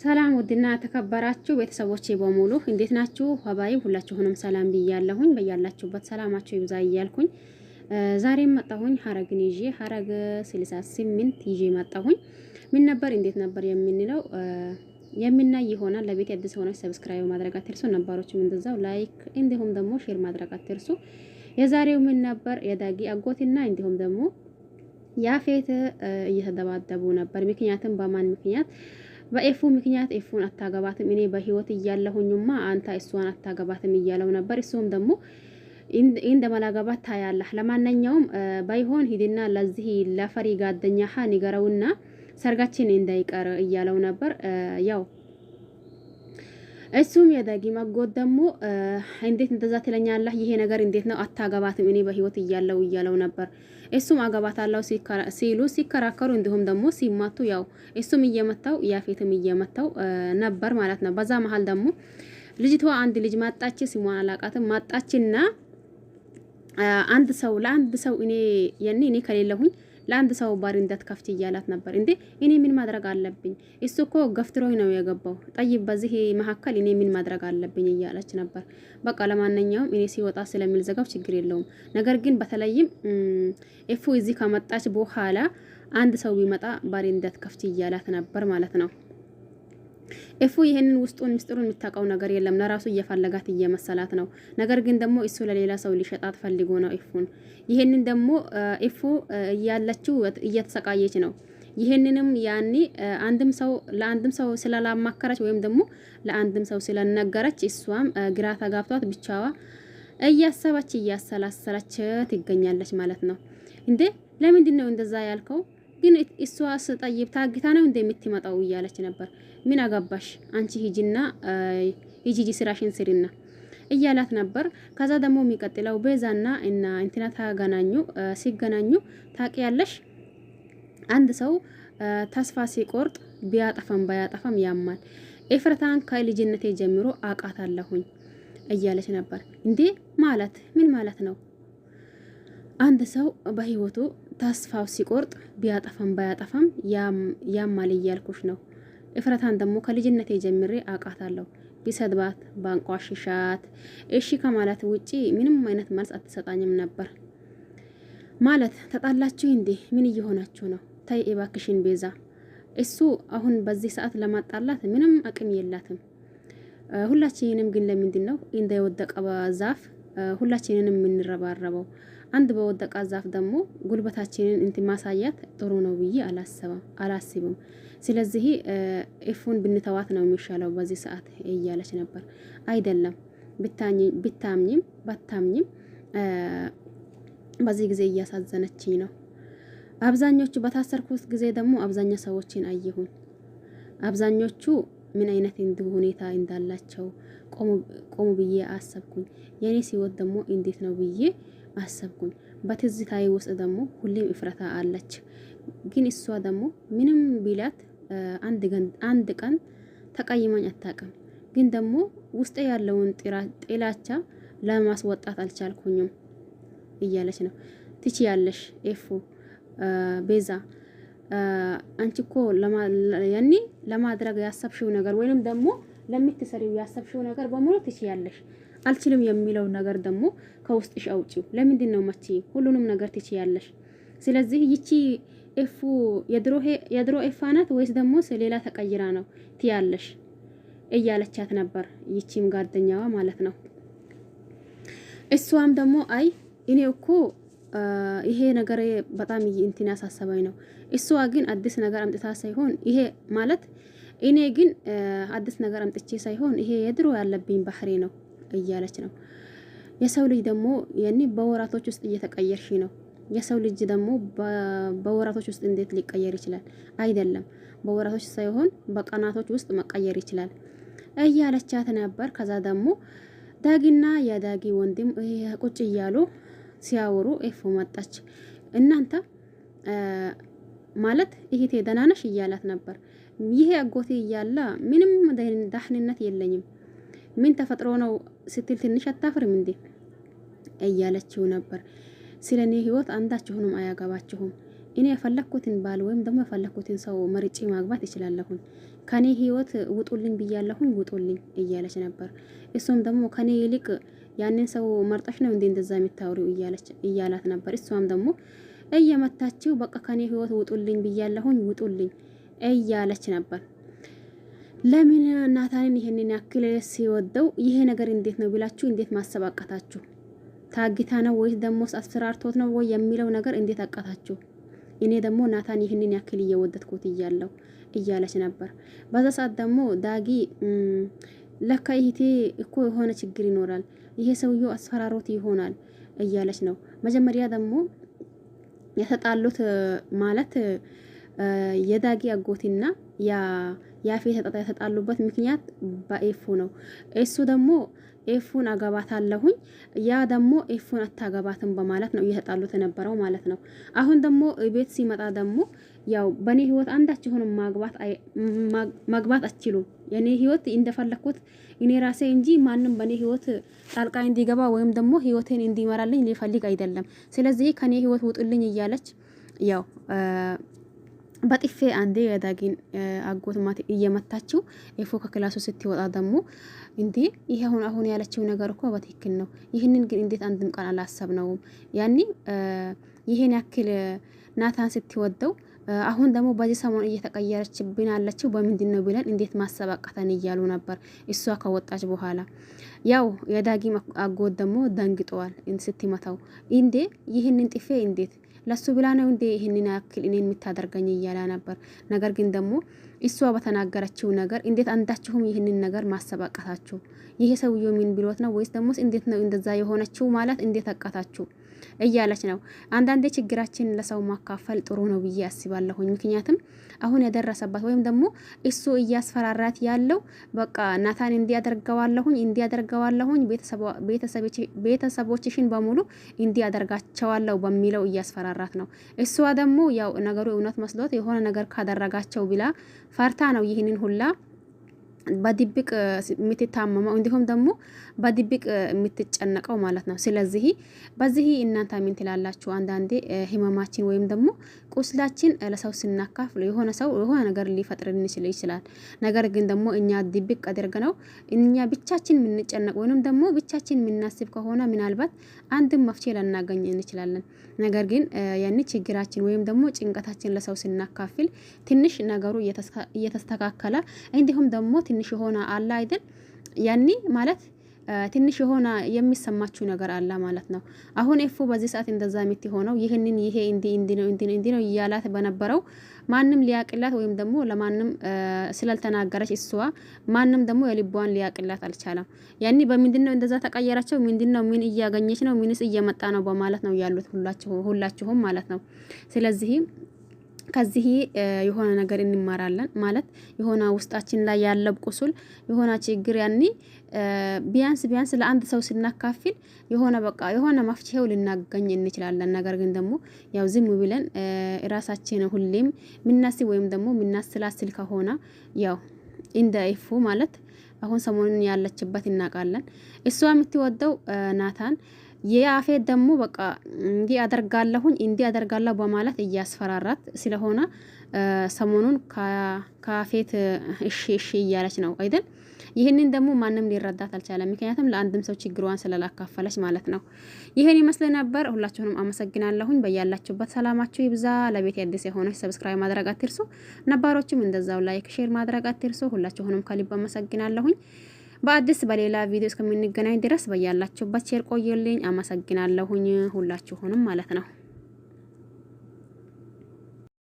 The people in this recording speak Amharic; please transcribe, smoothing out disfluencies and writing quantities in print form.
ሰላም ውድና ተከበራችሁ ቤተሰቦቼ በሙሉ እንዴት ናችሁ? ሀባይ ሁላችሁንም ሰላም ብያለሁኝ። በያላችሁበት ሰላማችሁ ይብዛ እያልኩኝ ዛሬም መጣሁኝ ሀረግን ይዤ ሀረግ 68 ይዤ መጣሁኝ። ምን ነበር እንዴት ነበር የምንለው የምናይ ይሆናል። ለቤት አዲስ ሆናችሁ ሰብስክራይብ ማድረግ አትርሱ፣ ነባሮችም እንደዛው ላይክ እንዲሁም ደግሞ ሼር ማድረግ አትርሱ። የዛሬው ምን ነበር የዳጊ አጎትና እንዲሁም ደግሞ ያፌት እየተደባደቡ ነበር። ምክንያቱም በማን ምክንያት? በኤፉ ምክንያት ኤፉን አታገባትም እኔ በህይወት እያለሁኝማ አንተ እሷን አታገባትም እያለው ነበር። እሱም ደግሞ እንደማላገባት ታያለህ፣ ለማንኛውም ባይሆን ሂድና ለዚህ ለፈሪ ጓደኛህ ንገረውና ሰርጋችን እንዳይቀር እያለው ነበር። ያው እሱም የዳጊ ማጎት ደግሞ እንዴት እንደዛ ትለኛለህ? ይሄ ነገር እንዴት ነው? አታገባትም እኔ በህይወት እያለው እያለው ነበር። እሱም አገባታለሁ ሲሉ ሲከራከሩ እንዲሁም ደግሞ ሲማቱ ያው እሱም እየመታው ያፌትም እየመታው ነበር ማለት ነው። በዛ መሀል ደግሞ ልጅቷ አንድ ልጅ ማጣች፣ ሲሟን አላቃትም ማጣችና አንድ ሰው ለአንድ ሰው እኔ ከሌለሁኝ ለአንድ ሰው ባር እንዳትከፍቺ እያላት ነበር። እንዴ እኔ ምን ማድረግ አለብኝ? እሱ እኮ ገፍትሮኝ ነው የገባው። ጠይብ በዚህ መካከል እኔ ምን ማድረግ አለብኝ እያለች ነበር። በቃ ለማንኛውም እኔ ሲወጣ ስለሚልዘጋው ችግር የለውም። ነገር ግን በተለይም ኤፉ እዚህ ከመጣች በኋላ አንድ ሰው ቢመጣ ባር እንዳትከፍቺ እያላት ነበር ማለት ነው። ኤፉ ይሄንን ውስጡን ምስጢሩን የምታውቀው ነገር የለም። ለራሱ እየፈለጋት እየመሰላት ነው። ነገር ግን ደግሞ እሱ ለሌላ ሰው ሊሸጣት ፈልጎ ነው ኤፉን። ይሄንን ደግሞ ኤፉ ያለችው እየተሰቃየች ነው። ይሄንንም ያኔ ለአንድም ሰው ስላላማከረች ወይም ደግሞ ለአንድም ሰው ስለነገረች እሷም ግራ ተጋብቷት ብቻዋ እያሰበች እያሰላሰለች ትገኛለች ማለት ነው። እንዴ ለምንድን ነው እንደዛ ያልከው? ግን እሷ ስጠይብ ታግታ ነው እንደምትመጣው እያለች ነበር። ምን አገባሽ አንቺ ሂጂ ስራሽን ስሪና እያላት ነበር። ከዛ ደግሞ የሚቀጥለው ቤዛና እና እንትና ሲገናኙ ታውቂያለሽ፣ አንድ ሰው ተስፋ ሲቆርጥ ቢያጠፋም ባያጠፋም ያማል። ኤፍራታን ከልጅነቴ ጀምሮ አውቃታለሁኝ እያለች ነበር። እንዴ ማለት ምን ማለት ነው? አንድ ሰው በህይወቱ ተስፋው ሲቆርጥ ቢያጠፋም ባያጠፋም ያማል እያልኩሽ ነው። ኤፍራታን ደግሞ ከልጅነቴ ጀምሬ አውቃታለሁ። ቢሰድባት ባንቋሽሻት እሺ ከማለት ውጪ ምንም አይነት መልስ አትሰጣኝም ነበር። ማለት ተጣላችሁ እንዴ? ምን እየሆናችሁ ነው? ታይ እባክሽን ቤዛ። እሱ አሁን በዚህ ሰዓት ለማጣላት ምንም አቅም የላትም። ሁላችንንም ግን ለምንድን ነው እንደወደቀ ዛፍ ሁላችንንም የምንረባረበው? አንድ በወደቀ ዛፍ ደግሞ ጉልበታችንን እንትን ማሳያት ጥሩ ነው ብዬ አላስብም። ስለዚህ ኤፉን ብንተዋት ነው የሚሻለው በዚህ ሰዓት እያለች ነበር። አይደለም ብታምኝም ባታምኝም በዚህ ጊዜ እያሳዘነችኝ ነው። አብዛኞቹ በታሰርኩት ጊዜ ደግሞ አብዛኛ ሰዎችን አየሁን። አብዛኞቹ ምን አይነት ሁኔታ እንዳላቸው ቆሙ ብዬ አሰብኩኝ። የኔ ሲወት ደግሞ እንዴት ነው ብዬ አሰብኩኝ። በትዝታዬ ውስጥ ደግሞ ሁሌም ኤፍራታ አለች። ግን እሷ ደግሞ ምንም ቢላት አንድ ቀን ተቀይማኝ አታውቅም። ግን ደግሞ ውስጤ ያለውን ጥላቻ ለማስወጣት አልቻልኩኝም እያለች ነው። ትችያለሽ ኤፉ ቤዛ፣ አንቺ እኮ ለማድረግ ያሰብሽው ነገር ወይንም ደግሞ ለምትሰሪው ያሰብሽው ነገር በሙሉ ትችያለሽ። አልችልም የሚለው ነገር ደግሞ ከውስጥሽ አውጪው። ለምንድን ነው መቼ ሁሉንም ነገር ትችያለሽ? ስለዚህ ይቺ ኤፉ የድሮ ኤፋ ናት ወይስ ደግሞ ሌላ ተቀይራ ነው ትያለሽ እያለቻት ነበር። ይቺም ጓደኛዋ ማለት ነው። እሷም ደግሞ አይ እኔ እኮ ይሄ ነገር በጣም እንትን ያሳሰበኝ ነው። እሷ ግን አዲስ ነገር አምጥታ ሳይሆን ይሄ ማለት እኔ ግን አዲስ ነገር አምጥቼ ሳይሆን ይሄ የድሮ ያለብኝ ባህሪ ነው እያለች ነው። የሰው ልጅ ደግሞ በወራቶች ውስጥ እየተቀየርሽ ነው። የሰው ልጅ ደግሞ በወራቶች ውስጥ እንዴት ሊቀየር ይችላል? አይደለም በወራቶች ሳይሆን በቀናቶች ውስጥ መቀየር ይችላል እያለቻት ነበር። ከዛ ደግሞ ዳጊና የዳጊ ወንድም ቁጭ እያሉ ሲያወሩ ኤፉ መጣች። እናንተ ማለት እህቴ ደህና ነሽ እያላት ነበር። ይሄ አጎቴ እያለ ምንም ደህንነት የለኝም ምን ተፈጥሮ ነው ስትል ትንሽ አታፍርም እንዴ እያለችው ነበር። ስለኔ ህይወት አንዳችሁንም አያገባችሁም። እኔ የፈለኩትን ባል ወይም ደግሞ የፈለኩትን ሰው መርጬ ማግባት እችላለሁ። ከኔ ህይወት ውጡልኝ ብያለሁኝ ውጡልኝ እያለች ነበር። እሱም ደግሞ ከኔ ይልቅ ያንን ሰው መርጠሽ ነው እንዴ እንደዛ የምታወሪው እያላት ነበር። እሷም ደግሞ እየመታችው በቃ ከኔ ህይወት ውጡልኝ ብያለሁኝ ውጡልኝ እያለች ነበር። ለምን ናታንን ይሄንን ያክል ሲወደው ይሄ ነገር እንዴት ነው ብላችሁ እንዴት ማሰብ አቃታችሁ? ታግታ ነው ወይስ ደግሞ አስፈራርቶት ነው ወይ የሚለው ነገር እንዴት አቃታችሁ? እኔ ደግሞ ናታን ይሄንን ያክል እየወደድኩት እያለች ነበር። በዛ ሰዓት ደግሞ ዳጊ ለካ ይሄቴ እኮ የሆነ ችግር ይኖራል፣ ይሄ ሰውዬው አስፈራሮት ይሆናል እያለች ነው። መጀመሪያ ደግሞ የተጣሉት ማለት የዳጊ አጎትና ያፌት የተጣሉበት ምክንያት በኤፉ ነው። እሱ ደግሞ ኤፉን አገባታለሁኝ ያ ደግሞ ኤፉን አታገባትም በማለት ነው እየተጣሉት የነበረው ማለት ነው። አሁን ደግሞ ቤት ሲመጣ ደግሞ ያው በኔ ህይወት አንዳችሁን ማግባት አትችሉም፣ የኔ ህይወት እንደፈለኩት እኔ ራሴ እንጂ ማንም በኔ ህይወት ጣልቃ እንዲገባ ወይም ደግሞ ህይወቴን እንዲመራልኝ ሊፈልግ አይደለም። ስለዚህ ከኔ ህይወት ውጡልኝ እያለች ያው በጥፌ አንዴ የዳጊን አጎት ማት እየመታችው ኤፎ ከክላሱ ስትወጣ ደግሞ እንዴ ይሄ አሁን ያለችው ነገር እኮ በትክክል ነው። ይህንን ግን እንዴት አንድም ቀን አላሰብነውም። ያኔ ይሄን ያክል ናታን ስትወደው አሁን ደግሞ በዚህ ሰሞን እየተቀየረችብን ያለችው በምንድን ነው ብለን እንዴት ማሰብ አቃተን እያሉ ነበር። እሷ ከወጣች በኋላ ያው የዳጊ አጎት ደግሞ ደንግጠዋል ስትመታው። እንዴ ይህንን ጥፌ እንዴት ለሱ ብላ ነው እንዴ ይሄንን ያክል እኔን የምታደርገኝ እያለ ነበር። ነገር ግን ደግሞ እሷ በተናገረችው ነገር እንዴት አንዳችሁም ይህንን ነገር ማሰብ አቃታችሁ? ይሄ ሰውዬው ምን ብሎት ነው ወይስ ደግሞ እንዴት ነው እንደዛ የሆነችው ማለት እንዴት አቃታችሁ እያለች ነው። አንዳንዴ ችግራችን ለሰው ማካፈል ጥሩ ነው ብዬ አስባለሁኝ። ምክንያቱም አሁን የደረሰባት ወይም ደግሞ እሱ እያስፈራራት ያለው በቃ ናታን እንዲያደርገዋለሁኝ ቤተሰቦችሽን በሙሉ እንዲያደርጋቸዋለሁ በሚለው እያስፈራራት ነው። እሷ ደግሞ ያው ነገሩ እውነት መስሎት የሆነ ነገር ካደረጋቸው ብላ ፈርታ ነው ይህንን ሁላ በድብቅ የምትታመመው እንዲሁም ደግሞ በድብቅ የምትጨነቀው ማለት ነው። ስለዚህ በዚህ እናንተ ምን ትላላችሁ? አንዳንዴ ህመማችን ወይም ደግሞ ቁስላችን ለሰው ስናካፍል የሆነ ሰው የሆነ ነገር ሊፈጥርን ይችላል። ነገር ግን ደግሞ እኛ ድብቅ አድርገነው እኛ ብቻችን የምንጨነቅ ወይንም ደግሞ ብቻችን የምናስብ ከሆነ ምናልባት አንድም መፍትሄ ላናገኝ እንችላለን። ነገር ግን ያን ችግራችን ወይም ደግሞ ጭንቀታችን ለሰው ስናካፍል ትንሽ ነገሩ እየተስተካከለ እንዲሁም ደግሞ ትንሽ የሆነ አለ አይደል? ያኒ ማለት ትንሽ የሆነ የሚሰማችሁ ነገር አለ ማለት ነው። አሁን ኤፉ በዚህ ሰዓት እንደዛ የምትሆነው ይሄ እንዲ ነው እያላት በነበረው ማንም ሊያቅላት ወይም ደግሞ ለማንም ስላልተናገረች እሷ ማንም ደግሞ የልቧን ሊያቅላት አልቻለም። ያኒ በምንድነው እንደዛ ተቀየራቸው? ምንድነው ምን እያገኘች ነው? ምንስ እየመጣ ነው? በማለት ነው ያሉት ሁላችሁም ማለት ነው። ስለዚህ ከዚህ የሆነ ነገር እንማራለን ማለት የሆነ ውስጣችን ላይ ያለው ቁስል የሆነ ችግር ያኒ ቢያንስ ለአንድ ሰው ስናካፍል የሆነ በቃ የሆነ መፍትሄው ልናገኝ እንችላለን። ነገር ግን ደግሞ ያው ዝም ብለን ራሳችን ሁሌም ምናስብ ወይም ደግሞ ምናስላስል ከሆነ ያው እንደ ኤፉ ማለት አሁን ሰሞኑን ያለችበት እናውቃለን። እሷ የምትወደው ናታን የአፌት ደግሞ በቃ እንዲህ አደርጋለሁ በማለት እያስፈራራት ስለሆነ ሰሞኑን ከአፌት እሺ እያለች ነው አይደል? ይህንን ደግሞ ማንም ሊረዳት አልቻለም። ምክንያቱም ለአንድም ሰው ችግሯን ስላላካፈለች ማለት ነው። ይሄን ይመስል ነበር። ሁላችሁንም አመሰግናለሁኝ። በያላችሁበት ሰላማችሁ ይብዛ። ለቤት አዲስ የሆነች ሰብስክራይብ ማድረግ አትርሱ። ነባሮችም እንደዛው ላይክ፣ ሼር ማድረግ አትርሱ። ሁላችሁንም ከልብ አመሰግናለሁኝ። በአዲስ በሌላ ቪዲዮ እስከምንገናኝ ድረስ በያላችሁበት ሼር ቆዩልኝ። አመሰግናለሁኝ ሁላችሁንም ማለት ነው።